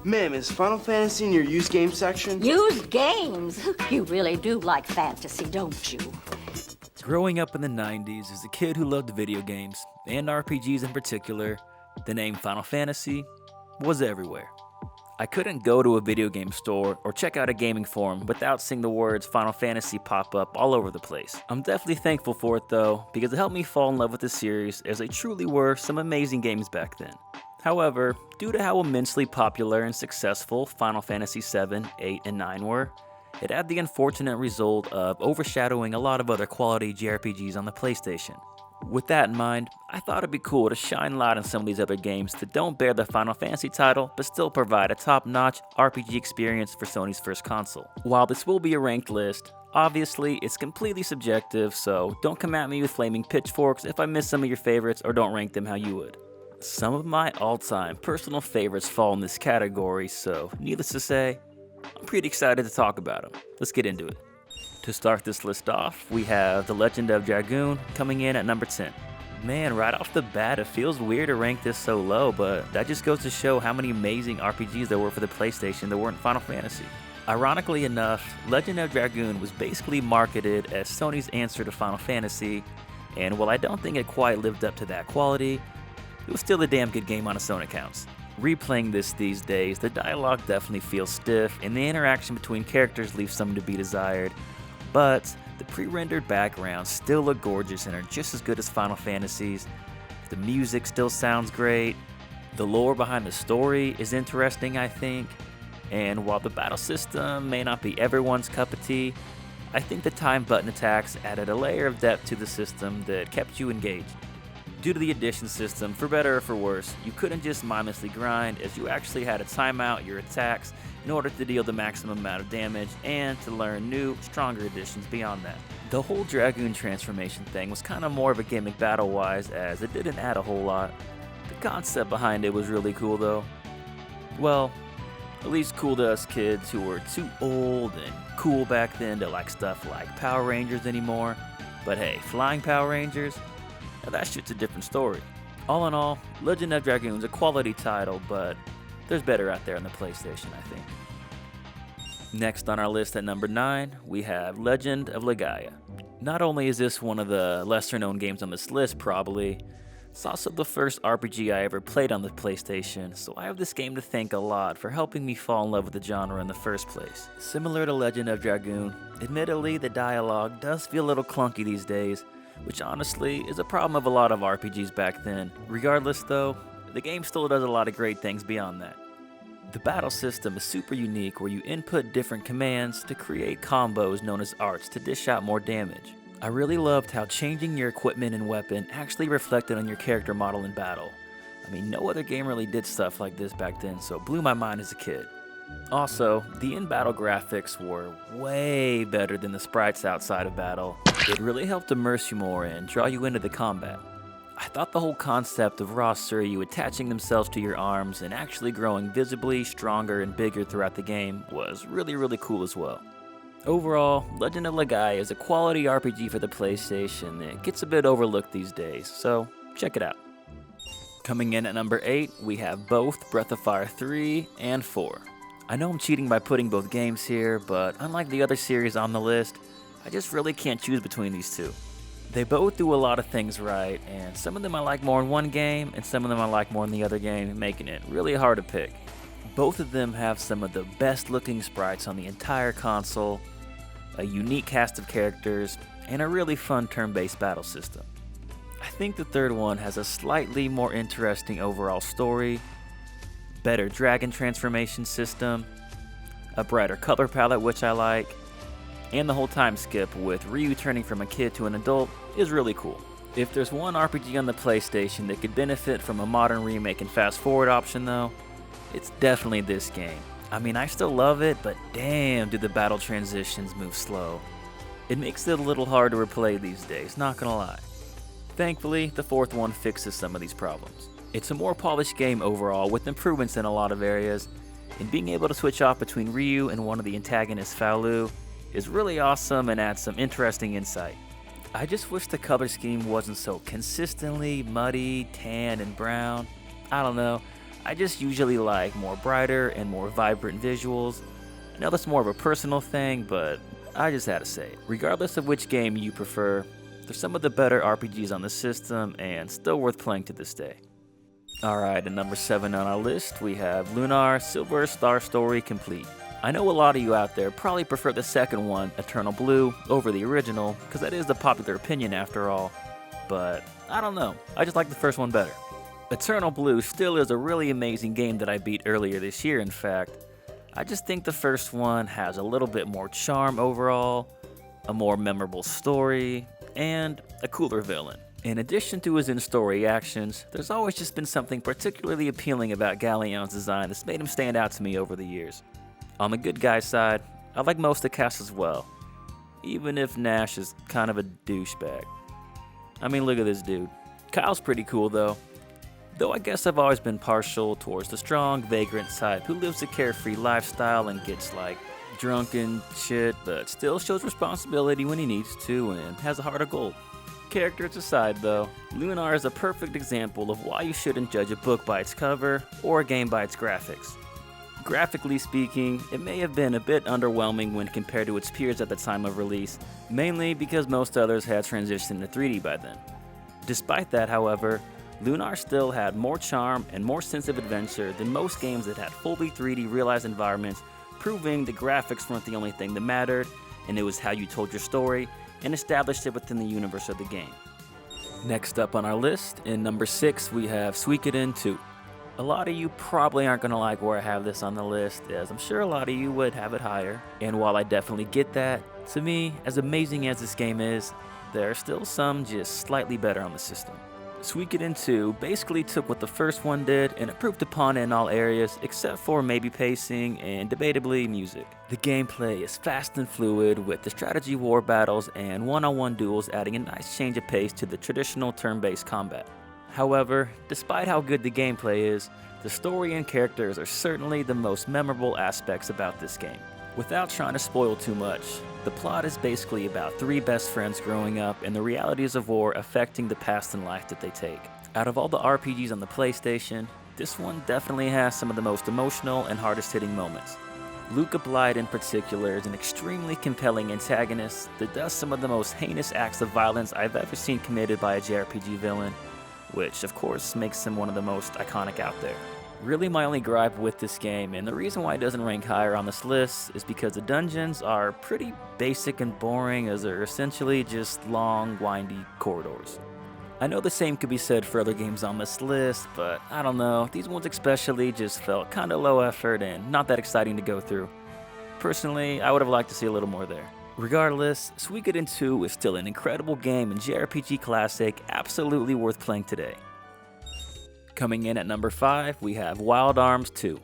Ma'am, is Final Fantasy in your used game section? Used games? You really do like fantasy, don't you? Growing up in the 90s as a kid who loved video games, and RPGs in particular, the name Final Fantasy was everywhere. I couldn't go to a video game store or check out a gaming forum without seeing the words Final Fantasy pop up all over the place. I'm definitely thankful for it though, because it helped me fall in love with the series, as they truly were some amazing games back then. However, due to how immensely popular and successful Final Fantasy VII, VIII, and IX were, it had the unfortunate result of overshadowing a lot of other quality JRPGs on the PlayStation. With that in mind, I thought it'd be cool to shine light on some of these other games that don't bear the Final Fantasy title, but still provide a top-notch RPG experience for Sony's first console. While this will be a ranked list, obviously it's completely subjective, so don't come at me with flaming pitchforks if I miss some of your favorites or don't rank them how you would. Some of my all-time personal favorites fall in this category, so needless to say, I'm pretty excited to talk about them. Let's get into it. To start this list off, we have The Legend of Dragoon coming in at number 10. Man, right off the bat, it feels weird to rank this so low, but that just goes to show how many amazing RPGs there were for the PlayStation that weren't Final Fantasy. Ironically enough, Legend of Dragoon was basically marketed as Sony's answer to Final Fantasy, and while I don't think it quite lived up to that quality, it was still a damn good game on its own accounts. Replaying this these days, the dialogue definitely feels stiff, and the interaction between characters leaves some to be desired, but the pre-rendered backgrounds still look gorgeous and are just as good as Final Fantasies. The music still sounds great. The lore behind the story is interesting, I think. And while the battle system may not be everyone's cup of tea, I think the time button attacks added a layer of depth to the system that kept you engaged. Due to the addition system, for better or for worse, you couldn't just mindlessly grind, as you actually had to time out your attacks in order to deal the maximum amount of damage and to learn new, stronger additions beyond that. The whole Dragoon transformation thing was kind of more of a gimmick battle-wise, as it didn't add a whole lot. The concept behind it was really cool though. Well, at least cool to us kids who were too old and cool back then to like stuff like Power Rangers anymore. But hey, flying Power Rangers? Now that shit's a different story. All in all, Legend of Dragoon's a quality title, but there's better out there on the PlayStation, I think. Next on our list at number 9, we have Legend of Legaia. Not only is this one of the lesser known games on this list probably, it's also the first RPG I ever played on the PlayStation, so I have this game to thank a lot for helping me fall in love with the genre in the first place. Similar to Legend of Dragoon, admittedly the dialogue does feel a little clunky these days, which honestly is a problem of a lot of RPGs back then. Regardless though, the game still does a lot of great things beyond that. The battle system is super unique, where you input different commands to create combos known as arts to dish out more damage. I really loved how changing your equipment and weapon actually reflected on your character model in battle. I mean, no other game really did stuff like this back then, so it blew my mind as a kid. Also, the in-battle graphics were way better than the sprites outside of battle. It really helped immerse you more and draw you into the combat. I thought the whole concept of raw Suryu attaching themselves to your arms and actually growing visibly stronger and bigger throughout the game was really cool as well. Overall, Legend of Legaia is a quality RPG for the PlayStation that gets a bit overlooked these days, so check it out. Coming in at number 8, we have both Breath of Fire 3 and 4. I know I'm cheating by putting both games here, but unlike the other series on the list, I just really can't choose between these two. They both do a lot of things right, and some of them I like more in one game, and some of them I like more in the other game, making it really hard to pick. Both of them have some of the best looking sprites on the entire console, a unique cast of characters, and a really fun turn-based battle system. I think the third one has a slightly more interesting overall story, better dragon transformation system, a brighter color palette which I like, and the whole time skip with Ryu turning from a kid to an adult is really cool. If there's one RPG on the PlayStation that could benefit from a modern remake and fast forward option though, it's definitely this game. I mean, I still love it, but damn do the battle transitions move slow. It makes it a little hard to replay these days, not gonna lie. Thankfully, the fourth one fixes some of these problems. It's a more polished game overall, with improvements in a lot of areas, and being able to switch off between Ryu and one of the antagonists, Faolu, is really awesome and adds some interesting insight. I just wish the color scheme wasn't so consistently muddy, tan, and brown. I don't know, I just usually like more brighter and more vibrant visuals. I know that's more of a personal thing, but I just had to say it. Regardless of which game you prefer, they're some of the better RPGs on the system and still worth playing to this day. Alright, at number 7 on our list, we have Lunar Silver Star Story Complete. I know a lot of you out there probably prefer the second one, Eternal Blue, over the original, because that is the popular opinion after all, but I don't know, I just like the first one better. Eternal Blue still is a really amazing game that I beat earlier this year, in fact. I just think the first one has a little bit more charm overall, a more memorable story, and a cooler villain. In addition to his in-story actions, there's always just been something particularly appealing about Galleon's design that's made him stand out to me over the years. On the good guy side, I like most of the cast as well, even if Nash is kind of a douchebag. I mean, look at this dude. Kyle's pretty cool though. Though I guess I've always been partial towards the strong, vagrant type who lives a carefree lifestyle and gets like drunk and shit, but still shows responsibility when he needs to and has a heart of gold. Characters aside though, Lunar is a perfect example of why you shouldn't judge a book by its cover or a game by its graphics. Graphically speaking, it may have been a bit underwhelming when compared to its peers at the time of release, mainly because most others had transitioned to 3D by then. Despite that, however, Lunar still had more charm and more sense of adventure than most games that had fully 3D realized environments, proving the graphics weren't the only thing that mattered, and it was how you told your story and established it within the universe of the game. Next up on our list, in number 6, we have Suikoden II. A lot of you probably aren't going to like where I have this on the list, as I'm sure a lot of you would have it higher, and while I definitely get that, to me, as amazing as this game is, there are still some just slightly better on the system. Suikoden II basically took what the first one did and improved upon it in all areas except for maybe pacing and debatably music. The gameplay is fast and fluid with the strategy war battles and one-on-one duels adding a nice change of pace to the traditional turn-based combat. However, despite how good the gameplay is, the story and characters are certainly the most memorable aspects about this game. Without trying to spoil too much, the plot is basically about 3 best friends growing up and the realities of war affecting the past and life that they take. Out of all the RPGs on the PlayStation, this one definitely has some of the most emotional and hardest hitting moments. Luca Blight in particular is an extremely compelling antagonist that does some of the most heinous acts of violence I've ever seen committed by a JRPG villain, which of course makes him one of the most iconic out there. Really my only gripe with this game, and the reason why it doesn't rank higher on this list, is because the dungeons are pretty basic and boring as they're essentially just long, windy corridors. I know the same could be said for other games on this list, but I don't know, these ones especially just felt kinda low effort and not that exciting to go through. Personally, I would have liked to see a little more there. Regardless, Suikoden II is still an incredible game and JRPG classic absolutely worth playing today. Coming in at number 5, we have Wild Arms 2.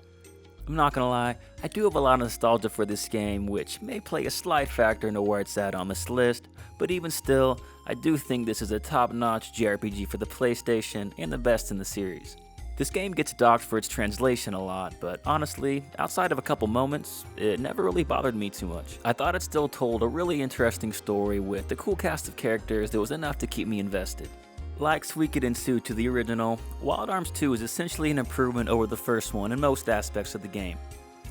I'm not gonna lie, I do have a lot of nostalgia for this game, which may play a slight factor into where it's at on this list, but even still, I do think this is a top-notch JRPG for the PlayStation and the best in the series. This game gets docked for its translation a lot, but honestly, outside of a couple moments, it never really bothered me too much. I thought it still told a really interesting story with a cool cast of characters that was enough to keep me invested. Like Suikoden II to the original, Wild Arms 2 is essentially an improvement over the first one in most aspects of the game.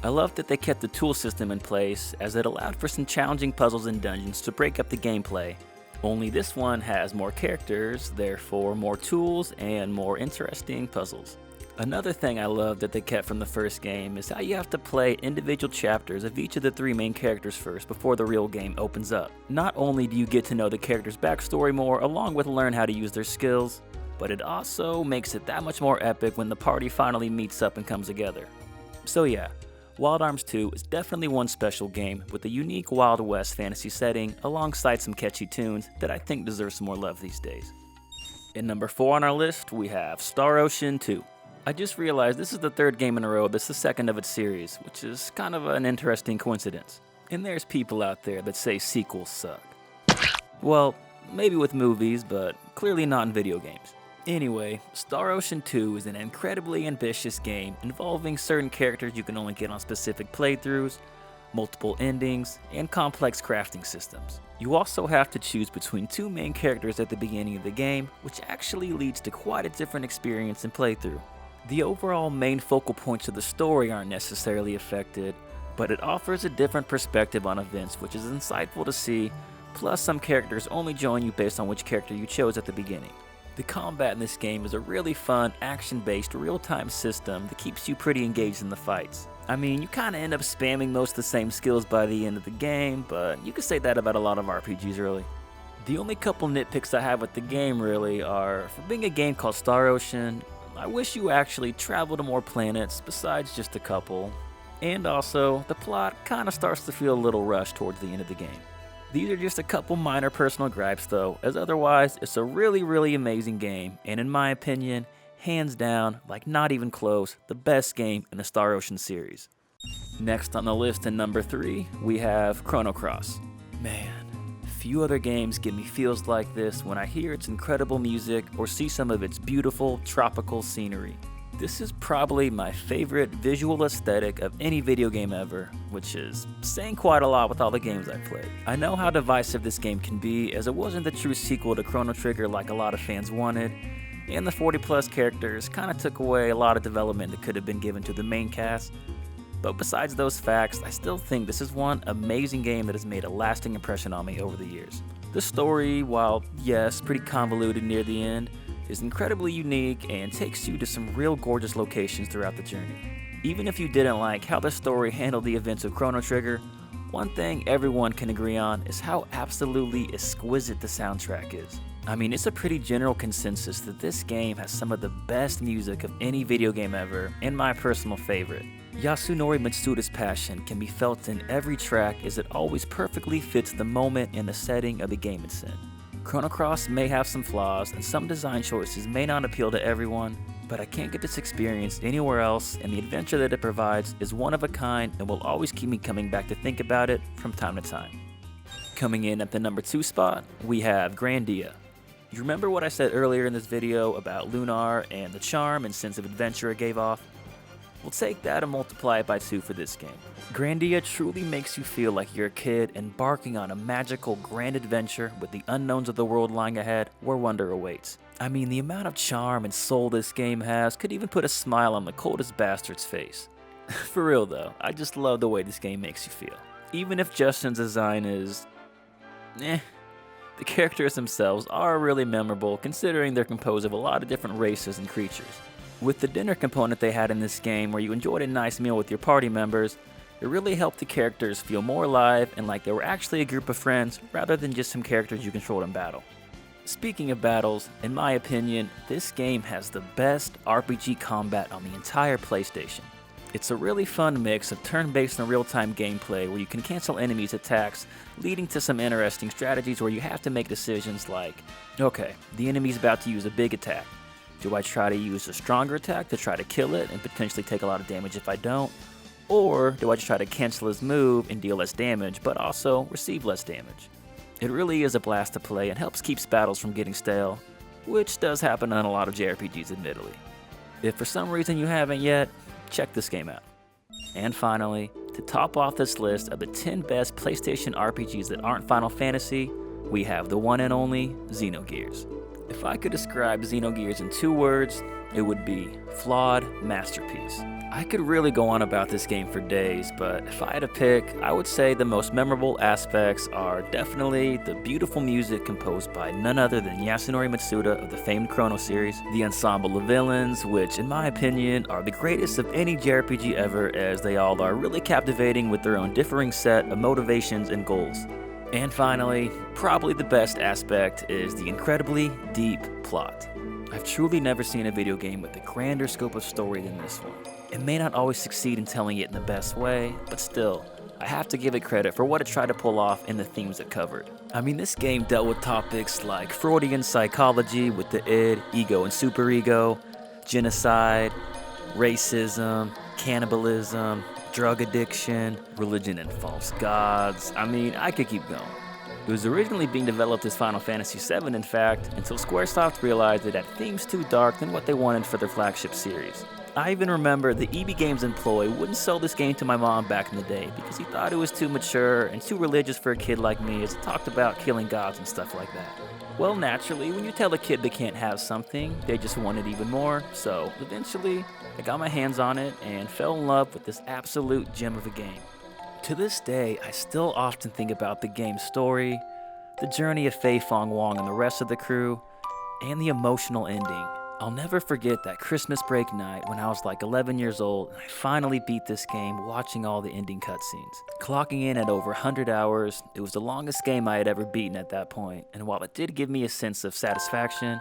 I love that they kept the tool system in place, as it allowed for some challenging puzzles and dungeons to break up the gameplay. Only this one has more characters, therefore more tools and more interesting puzzles. Another thing I love that they kept from the first game is how you have to play individual chapters of each of the 3 main characters first before the real game opens up. Not only do you get to know the character's backstory more along with learn how to use their skills, but it also makes it that much more epic when the party finally meets up and comes together. So yeah, Wild Arms 2 is definitely one special game with a unique Wild West fantasy setting alongside some catchy tunes that I think deserve some more love these days. In number 4 on our list, we have Star Ocean 2. I just realized this is the 3rd game in a row that's the 2nd of its series, which is kind of an interesting coincidence. And there's people out there that say sequels suck. Well, maybe with movies, but clearly not in video games. Anyway, Star Ocean 2 is an incredibly ambitious game involving certain characters you can only get on specific playthroughs, multiple endings, and complex crafting systems. You also have to choose between 2 main characters at the beginning of the game, which actually leads to quite a different experience in playthrough. The overall main focal points of the story aren't necessarily affected, but it offers a different perspective on events, which is insightful to see, plus some characters only join you based on which character you chose at the beginning. The combat in this game is a really fun, action-based, real-time system that keeps you pretty engaged in the fights. I mean, you kinda end up spamming most of the same skills by the end of the game, but you could say that about a lot of RPGs really. The only couple nitpicks I have with the game really are, for being a game called Star Ocean, I wish you actually traveled to more planets besides just a couple. And also, the plot kinda starts to feel a little rushed towards the end of the game. These are just a couple minor personal gripes though, as otherwise it's a really amazing game, and in my opinion, hands down, like not even close, the best game in the Star Ocean series. Next on the list in number 3, we have Chrono Cross. Man, few other games give me feels like this when I hear its incredible music or see some of its beautiful tropical scenery. This is probably my favorite visual aesthetic of any video game ever, which is saying quite a lot with all the games I've played. I know how divisive this game can be, as it wasn't the true sequel to Chrono Trigger like a lot of fans wanted, and the 40+ characters kinda took away a lot of development that could have been given to the main cast. But besides those facts, I still think this is one amazing game that has made a lasting impression on me over the years. The story, while yes, pretty convoluted near the end, is incredibly unique and takes you to some real gorgeous locations throughout the journey. Even if you didn't like how the story handled the events of Chrono Trigger, one thing everyone can agree on is how absolutely exquisite the soundtrack is. I mean, it's a pretty general consensus that this game has some of the best music of any video game ever, and my personal favorite. Yasunori Mitsuda's passion can be felt in every track, as it always perfectly fits the moment and the setting of the game it's in. Chrono Cross may have some flaws, and some design choices may not appeal to everyone, but I can't get this experience anywhere else, and the adventure that it provides is one of a kind and will always keep me coming back to think about it from time to time. Coming in at the number 2 spot, we have Grandia. You remember what I said earlier in this video about Lunar and the charm and sense of adventure it gave off? We'll take that and multiply it by 2 for this game. Grandia truly makes you feel like you're a kid embarking on a magical grand adventure with the unknowns of the world lying ahead where wonder awaits. I mean, the amount of charm and soul this game has could even put a smile on the coldest bastard's face. For real though, I just love the way this game makes you feel. Even if Justin's design is the characters themselves are really memorable, considering they're composed of a lot of different races and creatures. With the dinner component they had in this game, where you enjoyed a nice meal with your party members, it really helped the characters feel more alive and like they were actually a group of friends rather than just some characters you controlled in battle. Speaking of battles, in my opinion, this game has the best RPG combat on the entire PlayStation. It's a really fun mix of turn-based and real-time gameplay where you can cancel enemies' attacks, leading to some interesting strategies where you have to make decisions like, okay, the enemy's about to use a big attack. Do I try to use a stronger attack to try to kill it and potentially take a lot of damage if I don't? Or do I just try to cancel his move and deal less damage, but also receive less damage? It really is a blast to play and helps keep battles from getting stale, which does happen on a lot of JRPGs admittedly. If for some reason you haven't yet, check this game out. And finally, to top off this list of the 10 best PlayStation RPGs that aren't Final Fantasy, we have the one and only Xenogears. If I could describe Xenogears in 2 words, it would be flawed masterpiece. I could really go on about this game for days, but if I had to pick, I would say the most memorable aspects are definitely the beautiful music composed by none other than Yasunori Mitsuda of the famed Chrono series, the ensemble of villains, which in my opinion are the greatest of any JRPG ever, as they all are really captivating with their own differing set of motivations and goals. And finally, probably the best aspect is the incredibly deep plot. I've truly never seen a video game with a grander scope of story than this one. It may not always succeed in telling it in the best way, but still, I have to give it credit for what it tried to pull off in the themes it covered. I mean, this game dealt with topics like Freudian psychology with the id, ego and superego, genocide, racism, cannibalism, drug addiction, religion and false gods. I mean, I could keep going. It was originally being developed as Final Fantasy VII, in fact, until Squaresoft realized it had themes too dark than what they wanted for their flagship series. I even remember the EB Games employee wouldn't sell this game to my mom back in the day because he thought it was too mature and too religious for a kid like me, as it talked about killing gods and stuff like that. Well, naturally, when you tell a kid they can't have something, they just want it even more, so eventually I got my hands on it and fell in love with this absolute gem of a game. To this day, I still often think about the game's story, the journey of Fei Fong Wong and the rest of the crew, and the emotional ending. I'll never forget that Christmas break night when I was like 11 years old and I finally beat this game watching all the ending cutscenes. Clocking in at over 100 hours, it was the longest game I had ever beaten at that point, and while it did give me a sense of satisfaction,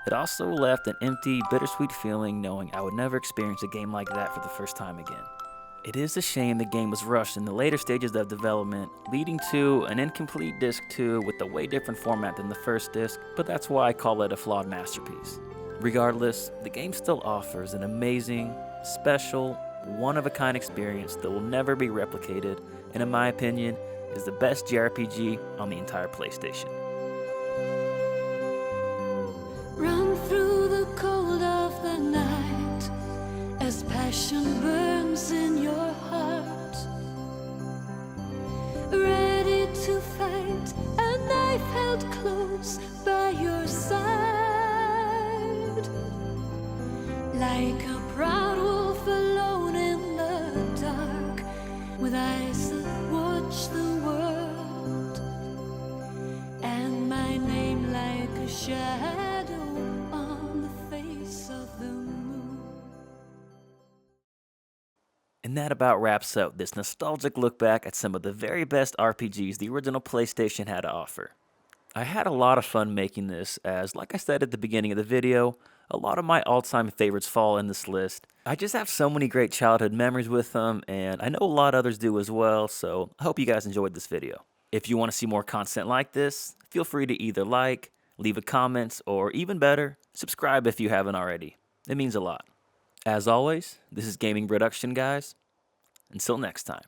it also left an empty, bittersweet feeling knowing I would never experience a game like that for the first time again. It is a shame the game was rushed in the later stages of development, leading to an incomplete Disc 2 with a way different format than the first disc, but that's why I call it a flawed masterpiece. Regardless, the game still offers an amazing, special, one-of-a-kind experience that will never be replicated, and in my opinion, is the best JRPG on the entire PlayStation. Run through the cold of the night as passion burns in your heart. Ready to fight, a knife held close by your side. Like a proud wolf alone in the dark, with eyes that watch the world, and my name like a shadow on the face of the moon. And that about wraps up this nostalgic look back at some of the very best RPGs the original PlayStation had to offer. I had a lot of fun making this, as like I said at the beginning of the video, a lot of my all-time favorites fall in this list. I just have so many great childhood memories with them, and I know a lot others do as well, so I hope you guys enjoyed this video. If you want to see more content like this, feel free to either like, leave a comment, or even better, subscribe if you haven't already. It means a lot. As always, this is Gaming Production, guys. Until next time.